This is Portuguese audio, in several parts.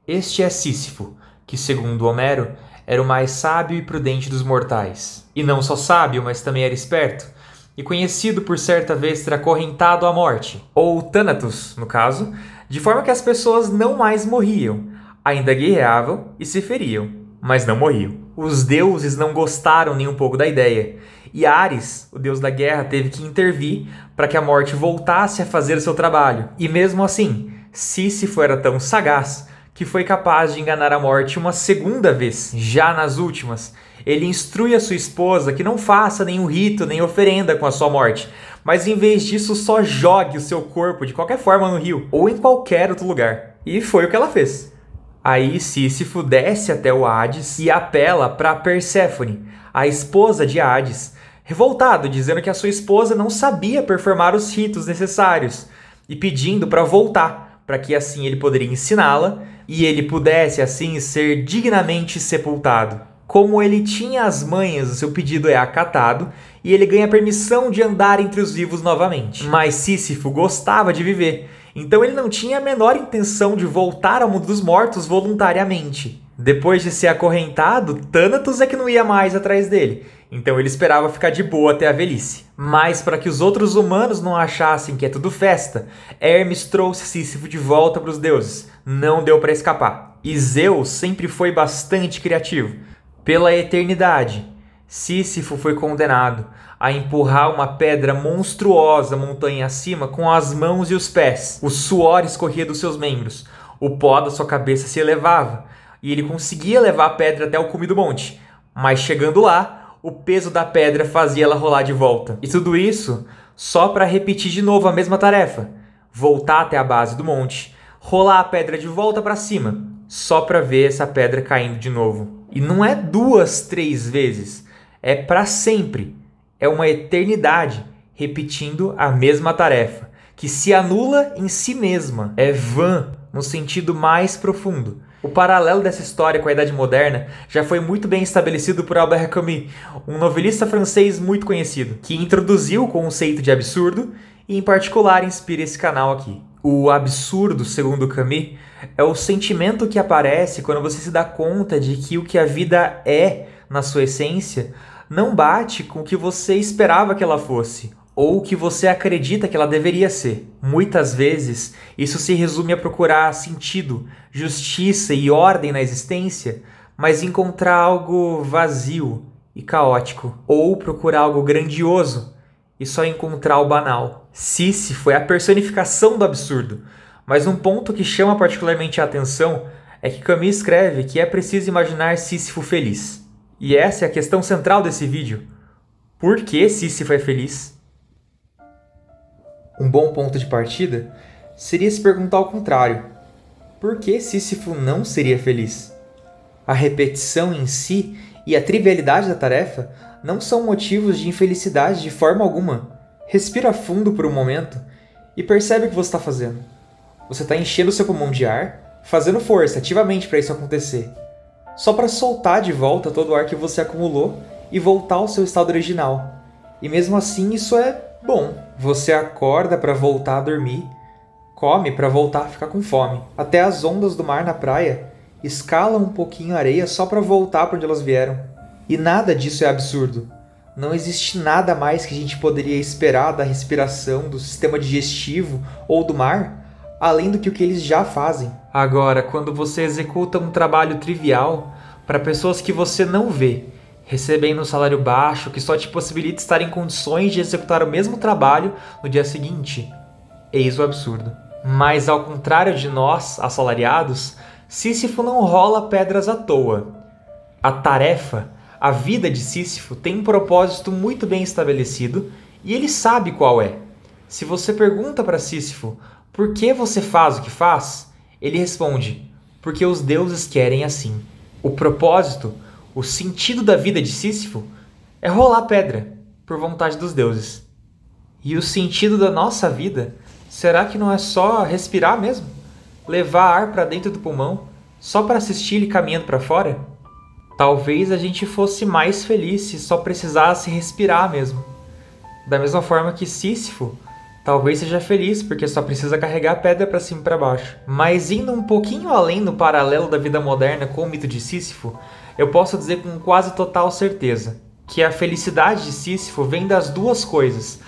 Este é Sísifo, que, segundo Homero, era o mais sábio e prudente dos mortais. E não só sábio, mas também era esperto, e conhecido por certa vez ter acorrentado à morte, ou Thanatos, no caso, de forma que as pessoas não mais morriam, ainda guerreavam e se feriam, mas não morriam. Os deuses não gostaram nem um pouco da ideia, e Ares, o deus da guerra, teve que intervir para que a morte voltasse a fazer o seu trabalho. E mesmo assim, Sísifo era tão sagaz que foi capaz de enganar a morte uma segunda vez, já nas últimas. Ele instrui a sua esposa que não faça nenhum rito nem oferenda com a sua morte, mas em vez disso só jogue o seu corpo de qualquer forma no rio ou em qualquer outro lugar. E foi o que ela fez. Aí Sísifo desce até o Hades e apela para Perséfone, a esposa de Hades, revoltado, dizendo que a sua esposa não sabia performar os ritos necessários e pedindo para voltar, para que assim ele poderia ensiná-la e ele pudesse assim ser dignamente sepultado. Como ele tinha as manhas, o seu pedido é acatado e ele ganha permissão de andar entre os vivos novamente. Mas Sísifo gostava de viver, então ele não tinha a menor intenção de voltar ao mundo dos mortos voluntariamente. Depois de ser acorrentado, Thanatos é que não ia mais atrás dele, então ele esperava ficar de boa até a velhice. Mas para que os outros humanos não achassem que é tudo festa, Hermes trouxe Sísifo de volta para os deuses. Não deu para escapar. E Zeus sempre foi bastante criativo. Pela eternidade, Sísifo foi condenado a empurrar uma pedra monstruosa montanha acima com as mãos e os pés. O suor escorria dos seus membros, o pó da sua cabeça se elevava, e ele conseguia levar a pedra até o cume do monte. Mas chegando lá, o peso da pedra fazia ela rolar de volta. E tudo isso só para repetir de novo a mesma tarefa. Voltar até a base do monte, rolar a pedra de volta para cima, só para ver essa pedra caindo de novo. E não é 2, 3 vezes, é para sempre. É uma eternidade repetindo a mesma tarefa, que se anula em si mesma. É vã no sentido mais profundo. O paralelo dessa história com a Idade Moderna já foi muito bem estabelecido por Albert Camus, um novelista francês muito conhecido, que introduziu o conceito de absurdo e, em particular, inspira esse canal aqui. O absurdo, segundo Camus, é o sentimento que aparece quando você se dá conta de que o que a vida é, na sua essência, não bate com o que você esperava que ela fosse, ou o que você acredita que ela deveria ser. Muitas vezes, isso se resume a procurar sentido, justiça e ordem na existência, mas encontrar algo vazio e caótico, ou procurar algo grandioso e só encontrar o banal. Sísifo é a personificação do absurdo, mas um ponto que chama particularmente a atenção é que Camus escreve que é preciso imaginar Sísifo feliz. E essa é a questão central desse vídeo. Por que Sísifo é feliz? Um bom ponto de partida seria se perguntar ao contrário. Por que Sísifo não seria feliz? A repetição em si e a trivialidade da tarefa não são motivos de infelicidade de forma alguma. Respira fundo por um momento e percebe o que você está fazendo. Você está enchendo seu pulmão de ar, fazendo força ativamente para isso acontecer, só para soltar de volta todo o ar que você acumulou e voltar ao seu estado original. E mesmo assim isso é bom. Você acorda para voltar a dormir, come para voltar a ficar com fome. Até as ondas do mar na praia escalam um pouquinho a areia só para voltar para onde elas vieram. E nada disso é absurdo. Não existe nada mais que a gente poderia esperar da respiração, do sistema digestivo ou do mar, além do que o que eles já fazem. Agora, quando você executa um trabalho trivial para pessoas que você não vê, recebendo um salário baixo que só te possibilita estar em condições de executar o mesmo trabalho no dia seguinte, eis o absurdo. Mas ao contrário de nós, assalariados, Sísifo não rola pedras à toa. A tarefa, a vida de Sísifo tem um propósito muito bem estabelecido e ele sabe qual é. Se você pergunta para Sísifo por que você faz o que faz, ele responde, porque os deuses querem assim. O propósito, o sentido da vida de Sísifo é rolar pedra, por vontade dos deuses. E o sentido da nossa vida, será que não é só respirar mesmo? Levar ar para dentro do pulmão, só para assistir ele caminhando para fora? Talvez a gente fosse mais feliz se só precisasse respirar mesmo. Da mesma forma que Sísifo Talvez seja feliz porque só precisa carregar a pedra para cima e para baixo. Mas indo um pouquinho além no paralelo da vida moderna com o mito de Sísifo, eu posso dizer com quase total certeza que a felicidade de Sísifo vem das duas coisas,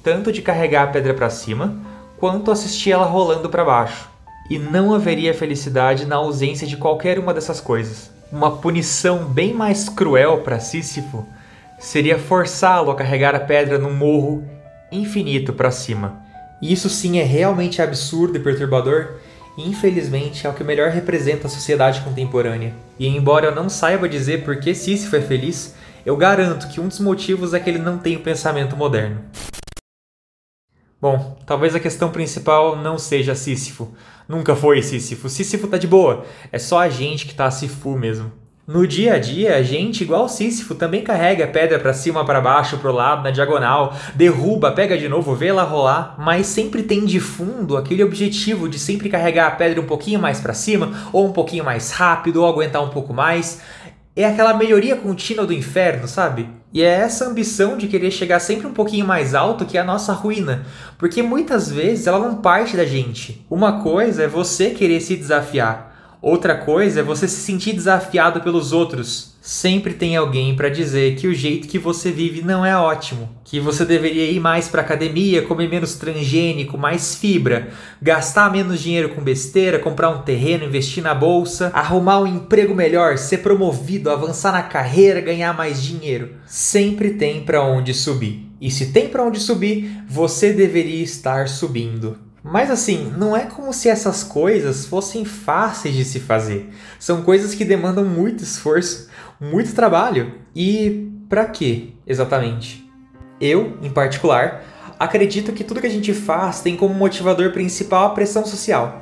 tanto de carregar a pedra para cima, quanto assistir ela rolando para baixo. E não haveria felicidade na ausência de qualquer uma dessas coisas. Uma punição bem mais cruel para Sísifo seria forçá-lo a carregar a pedra num morro infinito para cima. E isso sim é realmente absurdo e perturbador, e infelizmente é o que melhor representa a sociedade contemporânea. E embora eu não saiba dizer por que Sísifo é feliz, eu garanto que um dos motivos é que ele não tem o pensamento moderno. Bom, talvez a questão principal não seja Sísifo. Nunca foi Sísifo. Sísifo tá de boa. É só a gente que tá a Sifu mesmo. No dia a dia, a gente, igual Sísifo, também carrega a pedra pra cima, pra baixo, pro lado, na diagonal, derruba, pega de novo, vê ela rolar, mas sempre tem de fundo aquele objetivo de sempre carregar a pedra um pouquinho mais pra cima, ou um pouquinho mais rápido, ou aguentar um pouco mais. É aquela melhoria contínua do inferno, sabe? E é essa ambição de querer chegar sempre um pouquinho mais alto que é a nossa ruína, porque muitas vezes ela não parte da gente. Uma coisa é você querer se desafiar, outra coisa é você se sentir desafiado pelos outros. Sempre tem alguém para dizer que o jeito que você vive não é ótimo, que você deveria ir mais para academia, comer menos transgênico, mais fibra, gastar menos dinheiro com besteira, comprar um terreno, investir na bolsa, arrumar um emprego melhor, ser promovido, avançar na carreira, ganhar mais dinheiro. Sempre tem para onde subir. E se tem para onde subir, você deveria estar subindo. Mas assim, não é como se essas coisas fossem fáceis de se fazer. São coisas que demandam muito esforço, muito trabalho. E pra quê, exatamente? Eu, em particular, acredito que tudo que a gente faz tem como motivador principal a pressão social.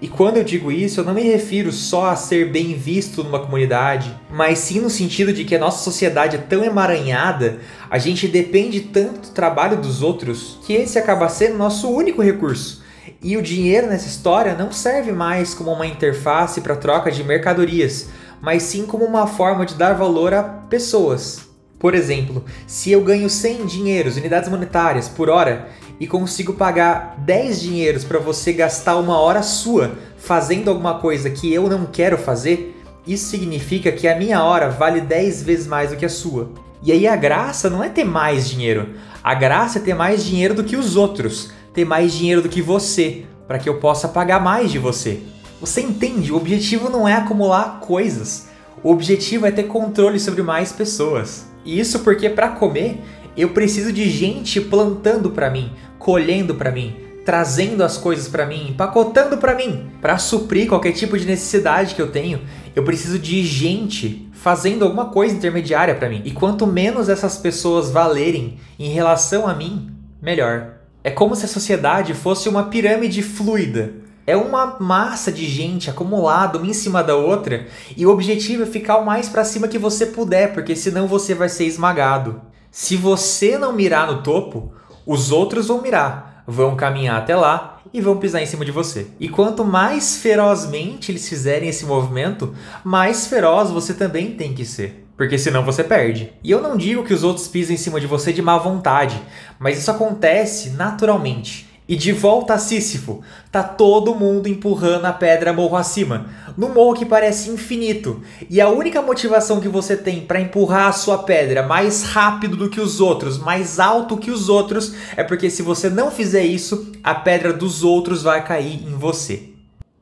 E quando eu digo isso, eu não me refiro só a ser bem visto numa comunidade, mas sim no sentido de que a nossa sociedade é tão emaranhada, a gente depende tanto do trabalho dos outros, que esse acaba sendo nosso único recurso. E o dinheiro nessa história não serve mais como uma interface para troca de mercadorias, mas sim como uma forma de dar valor a pessoas. Por exemplo, se eu ganho 100 dinheiros, unidades monetárias, por hora, e consigo pagar 10 dinheiros para você gastar uma hora sua fazendo alguma coisa que eu não quero fazer, isso significa que a minha hora vale 10 vezes mais do que a sua. E aí a graça não é ter mais dinheiro, a graça é ter mais dinheiro do que os outros, ter mais dinheiro do que você, para que eu possa pagar mais de você. Você entende? O objetivo não é acumular coisas, o objetivo é ter controle sobre mais pessoas. E isso porque para comer, eu preciso de gente plantando para mim, colhendo para mim, trazendo as coisas para mim, empacotando para mim. Para suprir qualquer tipo de necessidade que eu tenho, eu preciso de gente fazendo alguma coisa intermediária para mim. E quanto menos essas pessoas valerem em relação a mim, melhor. É como se a sociedade fosse uma pirâmide fluida. É uma massa de gente acumulada uma em cima da outra e o objetivo é ficar o mais para cima que você puder, porque senão você vai ser esmagado. Se você não mirar no topo, os outros vão mirar, vão caminhar até lá e vão pisar em cima de você. E quanto mais ferozmente eles fizerem esse movimento, mais feroz você também tem que ser, porque senão você perde. E eu não digo que os outros pisem em cima de você de má vontade, mas isso acontece naturalmente. E de volta a Sísifo, tá todo mundo empurrando a pedra morro acima, no morro que parece infinito. E a única motivação que você tem para empurrar a sua pedra mais rápido do que os outros, mais alto que os outros, é porque se você não fizer isso, a pedra dos outros vai cair em você.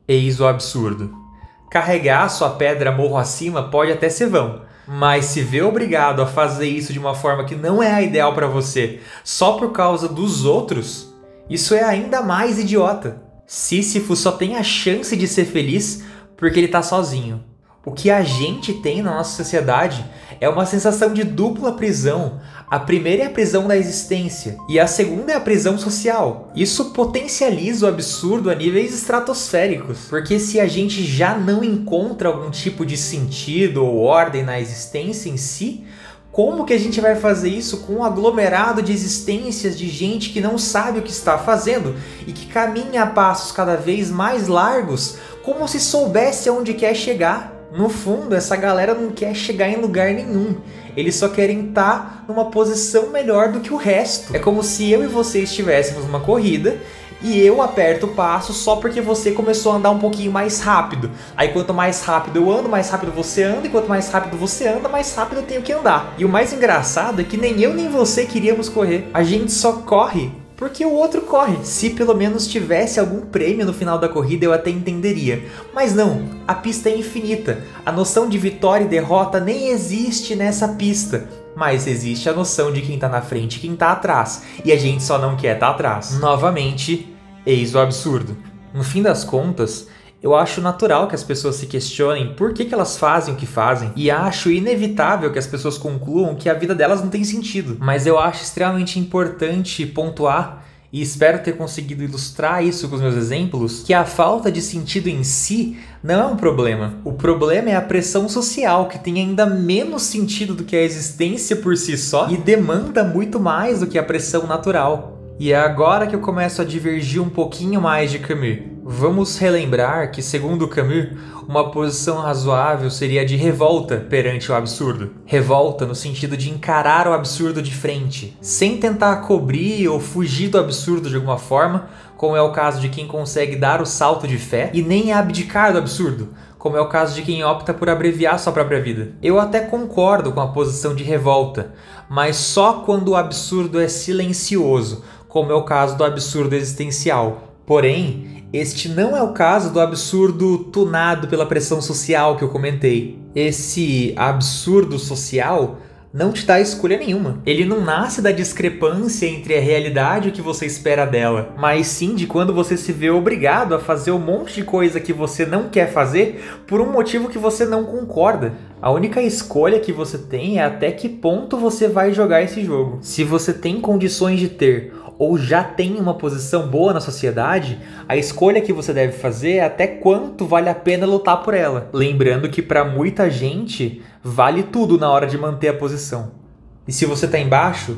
Eis o absurdo. Carregar a sua pedra morro acima pode até ser vão, mas se vê obrigado a fazer isso de uma forma que não é a ideal para você, só por causa dos outros, isso é ainda mais idiota. Sísifo só tem a chance de ser feliz porque ele tá sozinho. O que a gente tem na nossa sociedade é uma sensação de dupla prisão. A primeira é a prisão da existência e a segunda é a prisão social. Isso potencializa o absurdo a níveis estratosféricos, porque se a gente já não encontra algum tipo de sentido ou ordem na existência em si, como que a gente vai fazer isso com um aglomerado de existências de gente que não sabe o que está fazendo e que caminha a passos cada vez mais largos, como se soubesse aonde quer chegar? No fundo, essa galera não quer chegar em lugar nenhum. Eles só querem estar numa posição melhor do que o resto. É como se eu e você estivéssemos numa corrida e eu aperto o passo só porque você começou a andar um pouquinho mais rápido. Aí quanto mais rápido eu ando, mais rápido você anda, e quanto mais rápido você anda, mais rápido eu tenho que andar. E o mais engraçado é que nem eu nem você queríamos correr. A gente só corre porque o outro corre. Se pelo menos tivesse algum prêmio no final da corrida, eu até entenderia. Mas não, a pista é infinita. A noção de vitória e derrota nem existe nessa pista. Mas existe a noção de quem tá na frente e quem tá atrás. E a gente só não quer tá atrás. Novamente, eis o absurdo. No fim das contas, eu acho natural que as pessoas se questionem por que elas fazem o que fazem, e acho inevitável que as pessoas concluam que a vida delas não tem sentido. Mas eu acho extremamente importante pontuar, e espero ter conseguido ilustrar isso com os meus exemplos, que a falta de sentido em si não é um problema. O problema é a pressão social, que tem ainda menos sentido do que a existência por si só e demanda muito mais do que a pressão natural. E é agora que eu começo a divergir um pouquinho mais de Camus. Vamos relembrar que, segundo Camus, uma posição razoável seria a de revolta perante o absurdo. Revolta no sentido de encarar o absurdo de frente, sem tentar cobrir ou fugir do absurdo de alguma forma, como é o caso de quem consegue dar o salto de fé, e nem abdicar do absurdo, como é o caso de quem opta por abreviar sua própria vida. Eu até concordo com a posição de revolta, mas só quando o absurdo é silencioso, como é o caso do absurdo existencial. Porém, este não é o caso do absurdo tunado pela pressão social que eu comentei. Esse absurdo social não te dá escolha nenhuma. Ele não nasce da discrepância entre a realidade e o que você espera dela, mas sim de quando você se vê obrigado a fazer um monte de coisa que você não quer fazer por um motivo que você não concorda. A única escolha que você tem é até que ponto você vai jogar esse jogo. Se você tem condições de ter ou já tem uma posição boa na sociedade, a escolha que você deve fazer é até quanto vale a pena lutar por ela. Lembrando que para muita gente, vale tudo na hora de manter a posição. E se você está embaixo,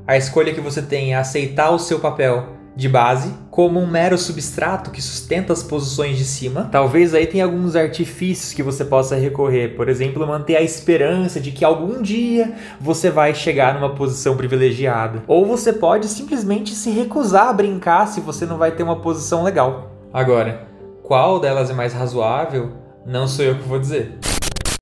a escolha que você tem é aceitar o seu papel de base como um mero substrato que sustenta as posições de cima. Talvez aí tenha alguns artifícios que você possa recorrer, por exemplo, manter a esperança de que algum dia você vai chegar numa posição privilegiada. Ou você pode simplesmente se recusar a brincar se você não vai ter uma posição legal. Agora, qual delas é mais razoável, não sou eu que vou dizer.